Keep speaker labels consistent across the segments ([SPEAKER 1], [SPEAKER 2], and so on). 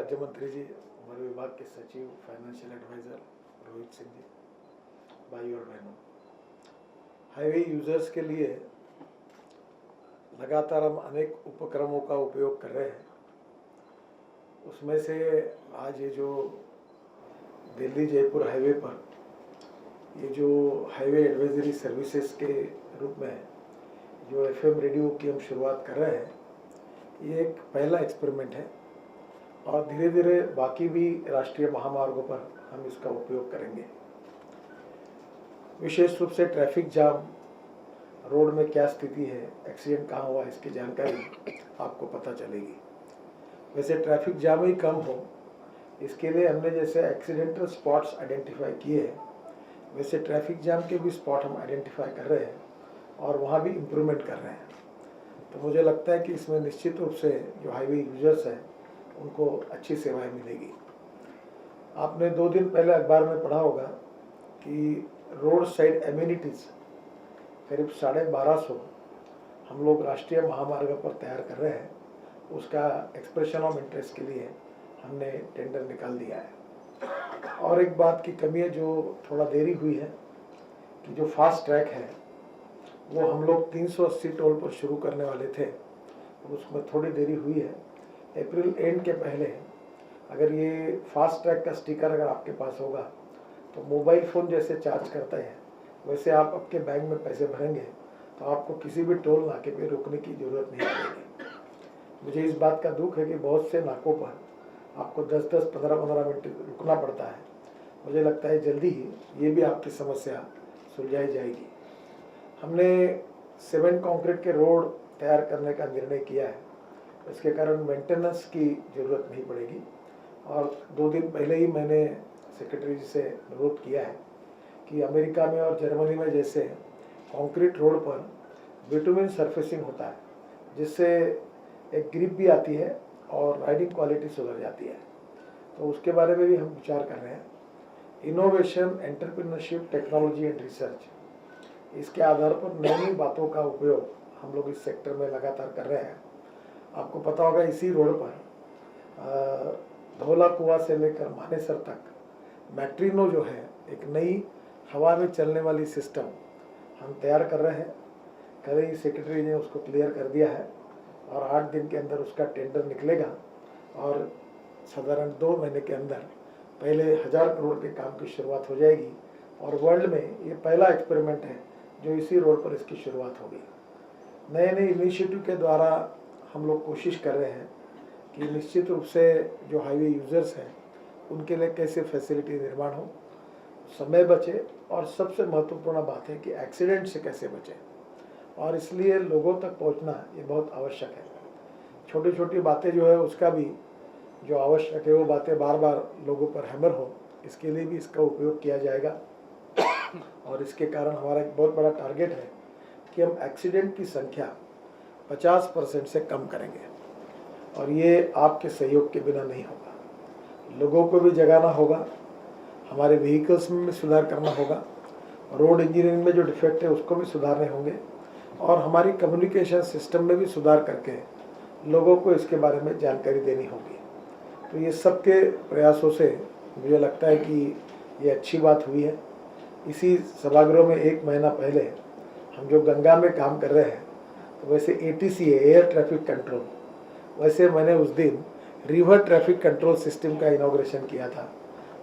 [SPEAKER 1] राज्य मंत्री जी, हमारे विभाग के सचिव, फाइनेंशियल एडवाइज़र रोहित सिंह जी, भाई और बहनों, हाईवे यूजर्स के लिए लगातार हम अनेक उपक्रमों का उपयोग कर रहे हैं। उसमें से आज ये जो दिल्ली जयपुर हाईवे पर ये जो हाईवे एडवाइजरी सर्विसेज के रूप में जो एफएम रेडियो की हम शुरुआत कर रहे हैं, ये एक पहला एक्सपेरिमेंट है और धीरे धीरे बाकी भी राष्ट्रीय महामार्गों पर हम इसका उपयोग करेंगे। विशेष रूप से ट्रैफिक जाम, रोड में क्या स्थिति है, एक्सीडेंट कहाँ हुआ, इसकी जानकारी आपको पता चलेगी। वैसे ट्रैफिक जाम ही कम हो, इसके लिए हमने जैसे एक्सीडेंटल स्पॉट्स आइडेंटिफाई किए हैं, वैसे ट्रैफिक जाम के भी स्पॉट हम आइडेंटिफाई कर रहे हैं और वहाँ भी इम्प्रूवमेंट कर रहे हैं। तो मुझे लगता है कि इसमें निश्चित रूप से जो हाईवे यूजर्स हैं उनको अच्छी सेवाएं मिलेगी। आपने 2 दिन पहले अखबार में पढ़ा होगा कि रोड साइड एम्यूनिटीज़ करीब 1250 हम लोग राष्ट्रीय महामार्ग पर तैयार कर रहे हैं। उसका एक्सप्रेशन ऑफ इंटरेस्ट के लिए हमने टेंडर निकाल दिया है। और एक बात की कमी है जो थोड़ा देरी हुई है कि जो फास्ट ट्रैक है वो हम लोग 380 टोल पर शुरू करने वाले थे, उसमें थोड़ी देरी हुई है। अप्रैल एंड के पहले अगर ये फास्ट ट्रैक का स्टिकर अगर आपके पास होगा तो मोबाइल फ़ोन जैसे चार्ज करते हैं वैसे आप आपके बैंक में पैसे भरेंगे तो आपको किसी भी टोल नाके पे रुकने की ज़रूरत नहीं पड़ेगी। मुझे इस बात का दुख है कि बहुत से नाकों पर आपको 10-10, 15-15 मिनट रुकना पड़ता है। मुझे लगता है जल्दी ही ये भी आपकी समस्या सुलझाई जाएगी। हमने सीमेंट कंक्रीट के रोड तैयार करने का निर्णय किया है, इसके कारण मेंटेनेंस की ज़रूरत नहीं पड़ेगी। और 2 दिन पहले ही मैंने सेक्रेटरी जी से अनुरोध किया है कि अमेरिका में और जर्मनी में जैसे कंक्रीट रोड पर बिटुमिन सरफेसिंग होता है, जिससे एक ग्रिप भी आती है और राइडिंग क्वालिटी सुधर जाती है, तो उसके बारे में भी हम विचार कर रहे हैं। Innovation, entrepreneurship, technology and research, इसके आधार पर नई नई बातों का उपयोग हम लोग इस सेक्टर में लगातार कर रहे हैं। आपको पता होगा इसी रोड पर धौला कुआं से लेकर मानेसर तक मैट्रिनो जो है एक नई हवा में चलने वाली सिस्टम हम तैयार कर रहे हैं। कल ही सेक्रेटरी ने उसको क्लियर कर दिया है और 8 दिन के अंदर उसका टेंडर निकलेगा और साधारण 2 महीने के अंदर पहले 1000 करोड़ के काम की शुरुआत हो जाएगी। और वर्ल्ड में ये पहला एक्सपेरिमेंट है जो इसी रोड पर इसकी शुरुआत होगी। नए नए इनिशिएटिव के द्वारा हम लोग कोशिश कर रहे हैं कि निश्चित रूप से जो हाईवे यूजर्स हैं उनके लिए कैसे फैसिलिटी निर्माण हो, समय बचे और सबसे महत्वपूर्ण बात है कि एक्सीडेंट से कैसे बचे। और इसलिए लोगों तक पहुंचना ये बहुत आवश्यक है। छोटी छोटी बातें जो है उसका भी जो आवश्यक है वो बातें बार बार लोगों पर हैमर हो, इसके लिए भी इसका उपयोग किया जाएगा। और इसके कारण हमारा एक बहुत बड़ा टारगेट है कि हम एक्सीडेंट की संख्या 50% से कम करेंगे और ये आपके सहयोग के बिना नहीं होगा। लोगों को भी जगाना होगा, हमारे व्हीकल्स में भी सुधार करना होगा, रोड इंजीनियरिंग में जो डिफेक्ट है उसको भी सुधारने होंगे और हमारी कम्युनिकेशन सिस्टम में भी सुधार करके लोगों को इसके बारे में जानकारी देनी होगी। तो ये सबके प्रयासों से मुझे लगता है कि ये अच्छी बात हुई है। इसी सभागृह में 1 महीना पहले हम जो गंगा में काम कर रहे हैं, तो वैसे ATC है, एयर ट्रैफिक कंट्रोल, वैसे मैंने उस दिन रिवर ट्रैफिक कंट्रोल सिस्टम का इनॉग्रेशन किया था,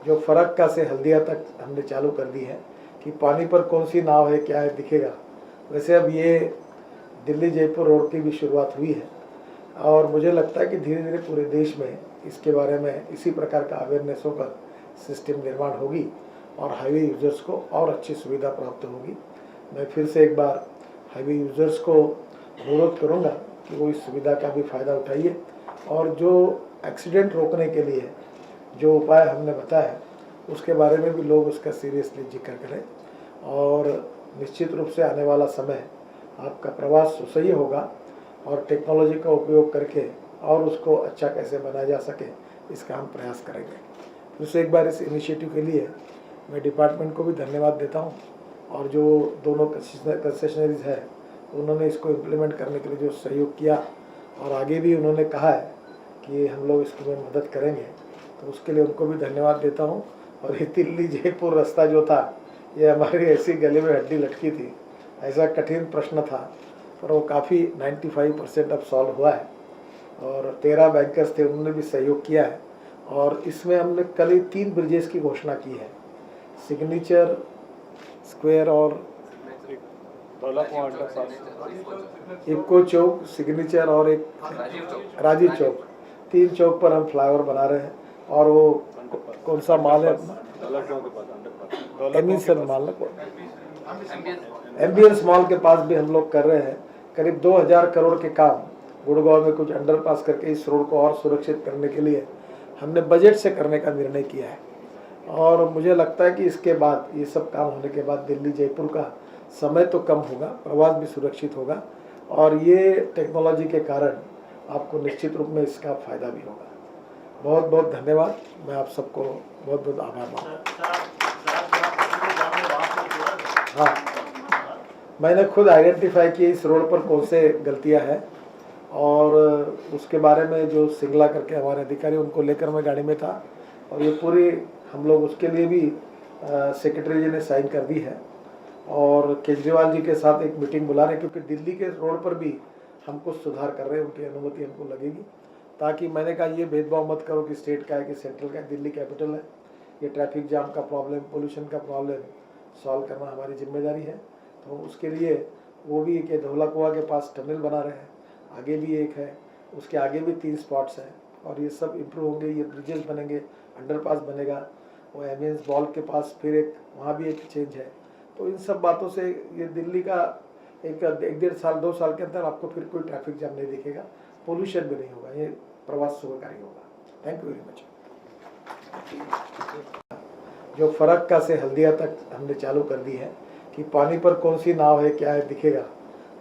[SPEAKER 1] जो फरक्का से हल्दिया तक हमने चालू कर दी है कि पानी पर कौन सी नाव है, क्या है, दिखेगा। वैसे अब ये दिल्ली जयपुर रोड की भी शुरुआत हुई है और मुझे लगता है कि धीरे धीरे पूरे देश में इसके बारे में इसी प्रकार का अवेयरनेस होकर सिस्टम निर्माण होगी और हाईवे यूजर्स को और अच्छी सुविधा प्राप्त होगी। मैं फिर से एक बार हाईवे यूजर्स को अनुरोध करूंगा कि वो इस सुविधा का भी फ़ायदा उठाइए और जो एक्सीडेंट रोकने के लिए जो उपाय हमने बताया उसके बारे में भी लोग उसका सीरियसली जिक्र करें। और निश्चित रूप से आने वाला समय आपका प्रवास सुसह्य होगा और टेक्नोलॉजी का उपयोग करके और उसको अच्छा कैसे बनाया जा सके इसका हम प्रयास करेंगे। फिर से एक बार इस इनिशिएटिव के लिए मैं डिपार्टमेंट को भी धन्यवाद देता हूं और जो दोनों कंसेशनरीज है उन्होंने इसको इम्प्लीमेंट करने के लिए जो सहयोग किया और आगे भी उन्होंने कहा है कि हम लोग इसमें मदद करेंगे, तो उसके लिए उनको भी धन्यवाद देता हूँ। और ये दिल्ली जयपुर रास्ता जो था, ये हमारी ऐसी गले में हड्डी लटकी थी, ऐसा कठिन प्रश्न था, पर वो काफ़ी 95% अब सॉल्व हुआ है। और 13 बैंकर्स थे, उन्होंने भी सहयोग किया है। और इसमें हमने कल ही 3 ब्रिजेस की घोषणा की है, सिग्नेचर, स्क्वायर और इको चौक, सिग्नेचर और एक राजीव चौक, 3 चौक पर हम फ्लाईओवर बना रहे हैं। और वो कौन सा माल है, एमिसन माल, एम्बियंस मॉल के पास भी हम लोग कर रहे हैं। करीब 2000 करोड़ के काम गुड़गांव में कुछ अंडरपास करके इस रोड को और सुरक्षित करने के लिए हमने बजट से करने का निर्णय किया है। और मुझे लगता है कि इसके बाद, ये सब काम होने के बाद, दिल्ली जयपुर का समय तो कम होगा, प्रवास भी सुरक्षित होगा। और ये टेक्नोलॉजी के कारण आपको निश्चित रूप में इसका फ़ायदा भी होगा। बहुत बहुत धन्यवाद। मैं आप सबको बहुत बहुत आभार मानता हूँ। हाँ, मैंने खुद आइडेंटिफाई किया इस रोड पर कौन से गलतियाँ हैं, और उसके बारे में जो सिंगला करके हमारे अधिकारी, उनको लेकर मैं गाड़ी में था। और ये पूरी हम लोग उसके लिए भी सेक्रेटरी जी ने साइन कर दी है। और केजरीवाल जी के साथ एक मीटिंग बुला रहे हैं, क्योंकि दिल्ली के रोड पर भी हम कुछ सुधार कर रहे हैं, उनकी अनुमति हमको लगेगी। ताकि मैंने कहा ये भेदभाव मत करो कि स्टेट का है कि सेंट्रल का है, दिल्ली कैपिटल है। ये ट्रैफिक जाम का प्रॉब्लम, पोल्यूशन का प्रॉब्लम सॉल्व करना हमारी जिम्मेदारी है। तो उसके लिए वो भी कि धौला कुआं के पास टनल बना रहे हैं, आगे भी एक है, उसके आगे भी 3 स्पॉट्स हैं। और ये सब इम्प्रूव होंगे, ये ब्रिजेस बनेंगे, अंडरपास बनेगा। वो एमियंस बॉल के पास फिर एक, वहाँ भी एक चेंज है। तो इन सब बातों से ये दिल्ली का एक 1.5 साल 2 साल के अंदर आपको फिर कोई ट्रैफिक जाम नहीं दिखेगा, पोल्यूशन भी नहीं होगा, ये प्रवास सुखकारी होगा। Thank you very much. जो फरक्का से हल्दिया तक हमने चालू कर दी है कि पानी पर कौन सी नाव है, क्या है, दिखेगा।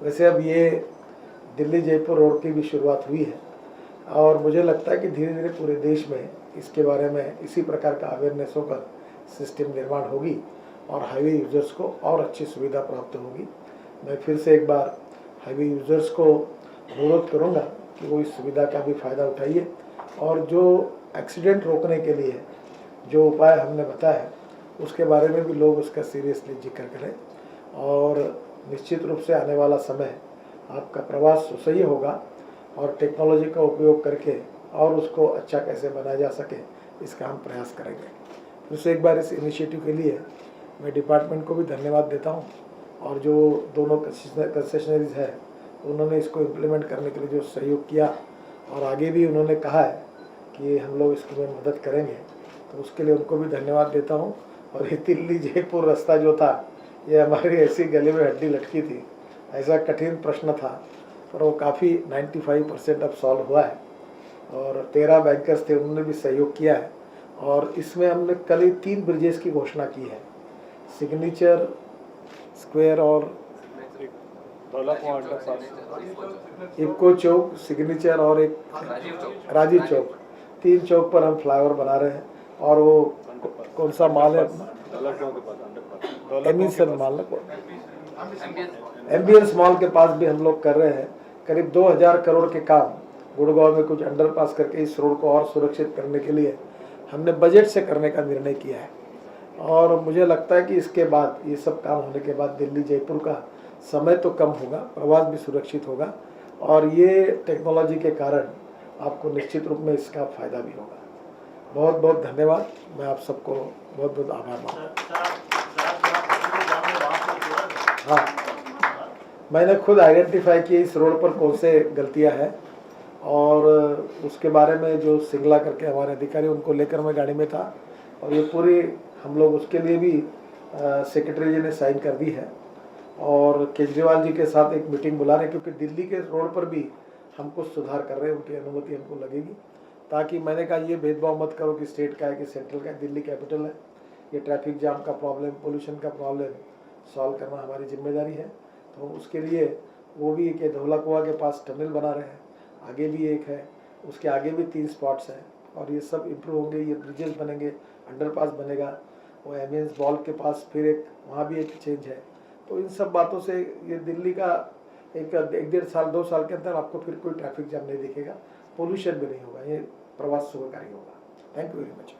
[SPEAKER 1] वैसे अब ये दिल्ली जयपुर रोड की भी शुरुआत हुई है। और मुझे लगता है कि धीरे धीरे पूरे देश में इसके बारे में इसी प्रकार का अवेयरनेस होकर सिस्टम निर्माण होगी और हाईवे यूज़र्स को और अच्छी सुविधा प्राप्त होगी। मैं फिर से एक बार हाईवे यूज़र्स को अनुरोध करूंगा कि वो इस सुविधा का भी फ़ायदा उठाइए। और जो एक्सीडेंट रोकने के लिए जो उपाय हमने बताया, उसके बारे में भी लोग उसका सीरियसली जिक्र करें। और निश्चित रूप से आने वाला समय आपका प्रवास सुसह्य होगा, और टेक्नोलॉजी का उपयोग करके और उसको अच्छा कैसे बनाया जा सके, इसका हम प्रयास करेंगे। फिर से एक बार इस इनिशिएटिव के लिए मैं डिपार्टमेंट को भी धन्यवाद देता हूं। और जो दोनों कंसेशनरीज है, उन्होंने इसको इम्प्लीमेंट करने के लिए जो सहयोग किया, और आगे भी उन्होंने कहा है कि हम लोग इसमें मदद करेंगे, तो उसके लिए उनको भी धन्यवाद देता हूं। और ये दिल्ली जयपुर रास्ता जो था, ये हमारी ऐसी गले में हड्डी लटकी थी, ऐसा कठिन प्रश्न था, पर वो काफ़ी 95% अब सॉल्व हुआ है। और 13 बैंकर्स थे, उन्होंने भी सहयोग किया है। और इसमें हमने कल ही 3 ब्रिजेस की घोषणा की है, सिग्नेचर, स्क्वायर और इको चौक, सिग्नेचर और एक राजीव चौक, 3 चौक पर हम फ्लाईओवर बना रहे हैं। और वो कौन सा माल है, एमिसन माल, एम्बियंस मॉल के पास भी हम लोग कर रहे हैं। करीब 2000 करोड़ के काम गुड़गांव में कुछ अंडरपास करके इस रोड को और सुरक्षित करने के लिए हमने बजट से करने का निर्णय किया है। और मुझे लगता है कि इसके बाद, ये सब काम होने के बाद, दिल्ली जयपुर का समय तो कम होगा, प्रवास भी सुरक्षित होगा। और ये टेक्नोलॉजी के कारण आपको निश्चित रूप में इसका फ़ायदा भी होगा। बहुत बहुत धन्यवाद। मैं आप सबको बहुत बहुत आभार मानता हूँ। हाँ, मैंने खुद आइडेंटिफाई किया इस रोड पर कौन से गलतियाँ हैं, और उसके बारे में जो सिंगला करके हमारे अधिकारी, उनको लेकर मैं गाड़ी में था। और ये पूरी हम लोग उसके लिए भी सेक्रेटरी जी ने साइन कर दी है। और केजरीवाल जी के साथ एक मीटिंग बुला रहे हैं, क्योंकि दिल्ली के रोड पर भी हम कुछ सुधार कर रहे हैं, उनकी अनुमति हमको लगेगी। ताकि मैंने कहा ये भेदभाव मत करो कि स्टेट का है कि सेंट्रल का है, दिल्ली कैपिटल है। ये ट्रैफिक जाम का प्रॉब्लम, पोल्यूशन का प्रॉब्लम सॉल्व करना हमारी जिम्मेदारी है। तो उसके लिए वो भी कि धौला कुआं के पास टनल बना रहे हैं, आगे भी एक है, उसके आगे भी 3 स्पॉट्स हैं। और ये सब इम्प्रूव होंगे, ये ब्रिजेस बनेंगे, अंडरपास बनेगा। वो एमियंस बॉल के पास फिर एक, वहाँ भी एक चेंज है। तो इन सब बातों से ये दिल्ली का एक 1.5 साल 2 साल के अंदर आपको फिर कोई ट्रैफिक जाम नहीं दिखेगा, पोल्यूशन भी नहीं होगा, ये प्रवास सुखकारी होगा। Thank you very much.